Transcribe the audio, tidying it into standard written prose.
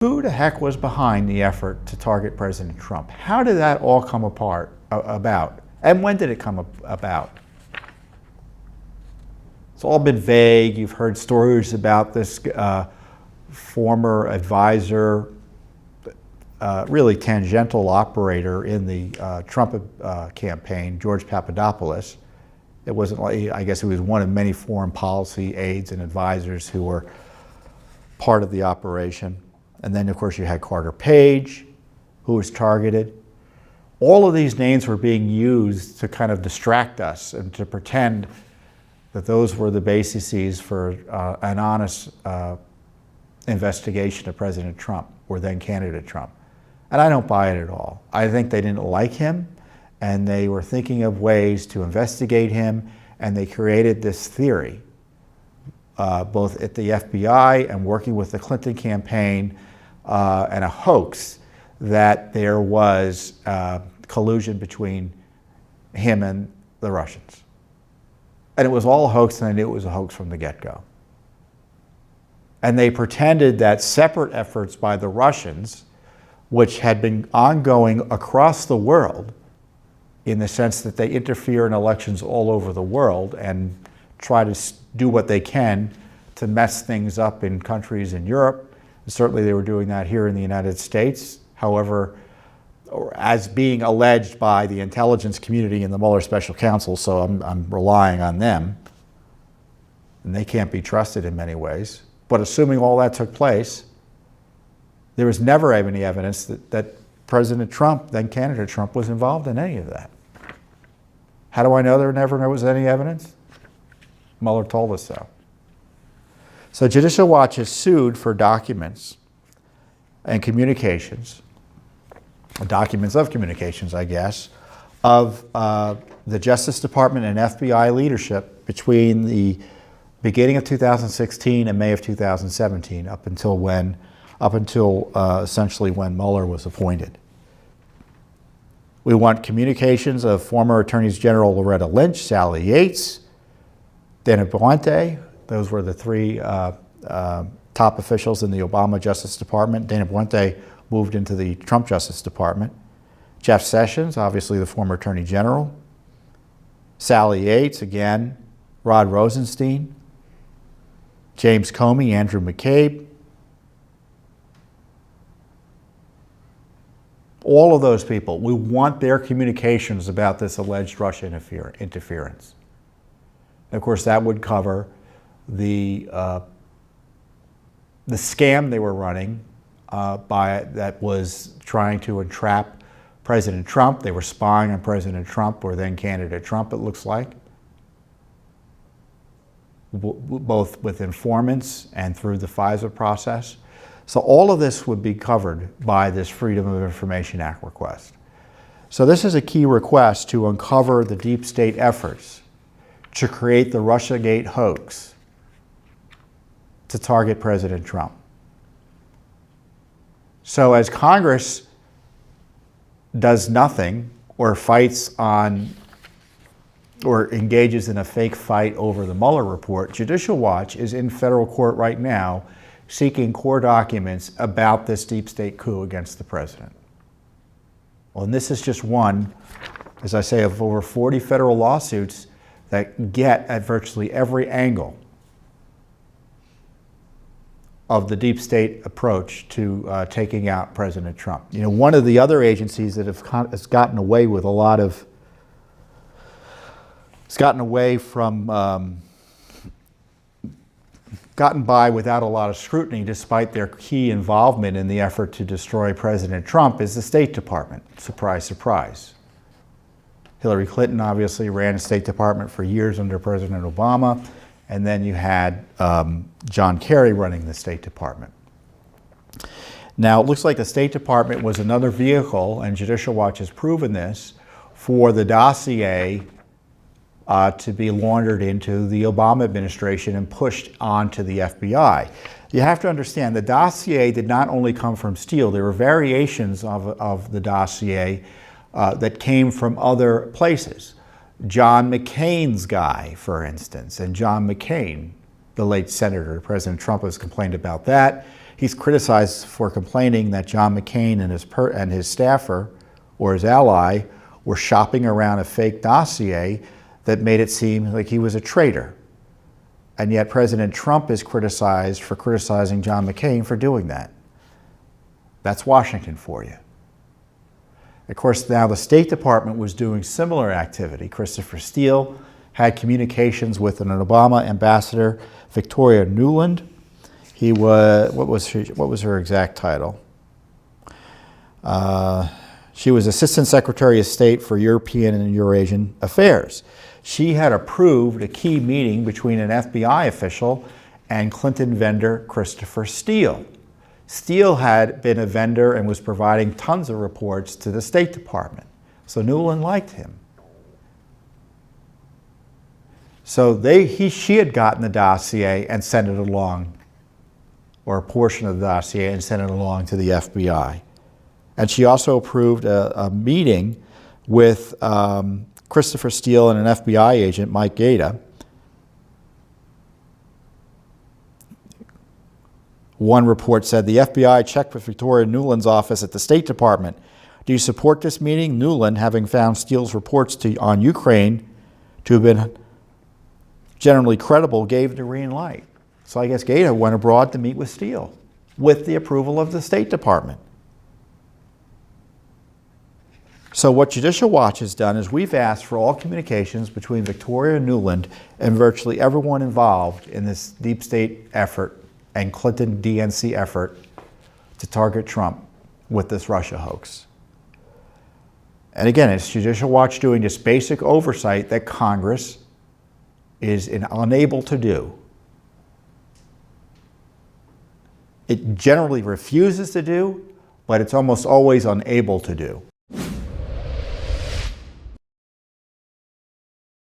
Who the heck was behind the effort to target President Trump? How did that all come about? And when did it come about? It's all been vague. You've heard stories about this former advisor, really tangential operator in the Trump campaign, George Papadopoulos. It wasn't like, I guess he was one of many foreign policy aides and advisors who were part of the operation. And then, of course, you had Carter Page, who was targeted. All of these names were being used to kind of distract us and to pretend that those were the bases for an honest investigation of President Trump, or then candidate Trump. And I don't buy it at all. I think they didn't like him, and they were thinking of ways to investigate him, and they created this theory, both at the FBI and working with the Clinton campaign, and a hoax that there was collusion between him and the Russians. And it was all a hoax, and I knew it was a hoax from the get-go. And they pretended that separate efforts by the Russians, which had been ongoing across the world, in the sense that they interfere in elections all over the world and try to do what they can to mess things up in countries in Europe. Certainly they were doing that here in the United States. However, as being alleged by the intelligence community and the Mueller Special Counsel, so I'm relying on them, and they can't be trusted in many ways. But assuming all that took place, there was never any evidence that President Trump, then candidate Trump, was involved in any of that. How do I know there never was any evidence? Mueller told us so. So Judicial Watch has sued for documents and communications, documents of communications, I guess, of the Justice Department and FBI leadership between the beginning of 2016 and May of 2017, up until essentially when Mueller was appointed. We want communications of former Attorneys General Loretta Lynch, Sally Yates, Dana Boente. Those were the three top officials in the Obama Justice Department. Dana Boente moved into the Trump Justice Department. Jeff Sessions, obviously the former Attorney General. Sally Yates, again. Rod Rosenstein. James Comey, Andrew McCabe. All of those people, we want their communications about this alleged Russian interference. And of course, that would cover the scam they were running that was trying to entrap President Trump. They were spying on President Trump, or then candidate Trump, it looks like, both with informants and through the FISA process. So all of this would be covered by this Freedom of Information Act request. So this is a key request to uncover the deep state efforts to create the Russiagate hoax to target President Trump. So as Congress does nothing or fights on or engages in a fake fight over the Mueller report, Judicial Watch is in federal court right now seeking core documents about this deep state coup against the president. Well, and this is just one, as I say, of over 40 federal lawsuits that get at virtually every angle of the deep state approach to taking out President Trump. You know, one of the other agencies that has gotten away with a lot of, it's gotten away from, gotten by without a lot of scrutiny despite their key involvement in the effort to destroy President Trump, is the State Department. Surprise, surprise. Hillary Clinton obviously ran the State Department for years under President Obama, and then you had John Kerry running the State Department. Now, it looks like the State Department was another vehicle, and Judicial Watch has proven this, for the dossier to be laundered into the Obama administration and pushed onto the FBI. You have to understand, the dossier did not only come from Steele. There were variations of the dossier that came from other places. John McCain's guy, for instance, and John McCain, the late senator, President Trump has complained about that. He's criticized for complaining that John McCain and his staffer or his ally were shopping around a fake dossier that made it seem like he was a traitor. And yet President Trump is criticized for criticizing John McCain for doing that. That's Washington for you. Of course, now the State Department was doing similar activity. Christopher Steele had communications with an Obama ambassador, Victoria Nuland. He was, what was her exact title? She was Assistant Secretary of State for European and Eurasian Affairs. She had approved a key meeting between an FBI official and Clinton vendor Christopher Steele. Steele had been a vendor and was providing tons of reports to the State Department. So Nuland liked him. So she had gotten the dossier and sent it along, or a portion of the dossier, and sent it along to the FBI. And she also approved a meeting with Christopher Steele and an FBI agent, Mike Gaeta. One report said, the FBI checked with Victoria Nuland's office at the State Department. Do you support this meeting? Nuland, having found Steele's reports on Ukraine to have been generally credible, gave the green light. So I guess Gaeta went abroad to meet with Steele with the approval of the State Department. So what Judicial Watch has done is we've asked for all communications between Victoria Nuland and virtually everyone involved in this deep state effort and Clinton DNC effort to target Trump with this Russia hoax. And again, it's Judicial Watch doing this basic oversight that Congress is unable to do. It generally refuses to do, but it's almost always unable to do.